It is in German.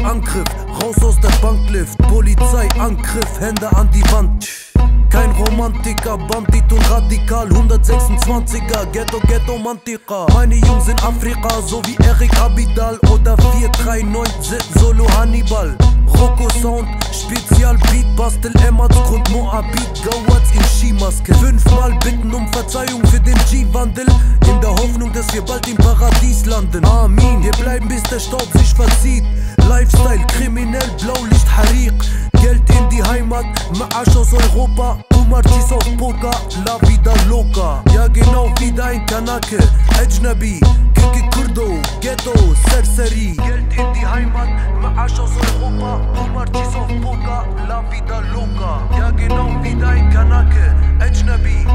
Angriff, raus aus der Banklift. Polizei, Angriff, Hände an die Wand. Kein Romantiker, Bandit und radikal. 126er, Ghetto, Mantika. Meine Jungs in Afrika, so wie Eric Abidal oder 439 Solo Hannibal. Rocco Sound, Spezial Beat, Bastel Emmerts, Grund Moabit, Gauarts in Skimaske. 5-mal bitten um Verzeihung für den G-Wandel, in der Hoffnung, dass wir bald im Paradies landen. Amin, wir bleiben bis der Staub sich verzieht. Lifestyle, kriminell, Blaulicht, Harik. Geld in die Heimat, Maasch aus Europa. Umartis auf Poker, la vida loca. Ja genau, wieder ein Kanake, Ajnabi, Kiki Kurdo, Ghetto, Serseri. Geld in die Heimat, Maasch aus Europa. Umartis auf Poker, la vida loca. Ja genau, wieder ein Kanake, Ajnabi,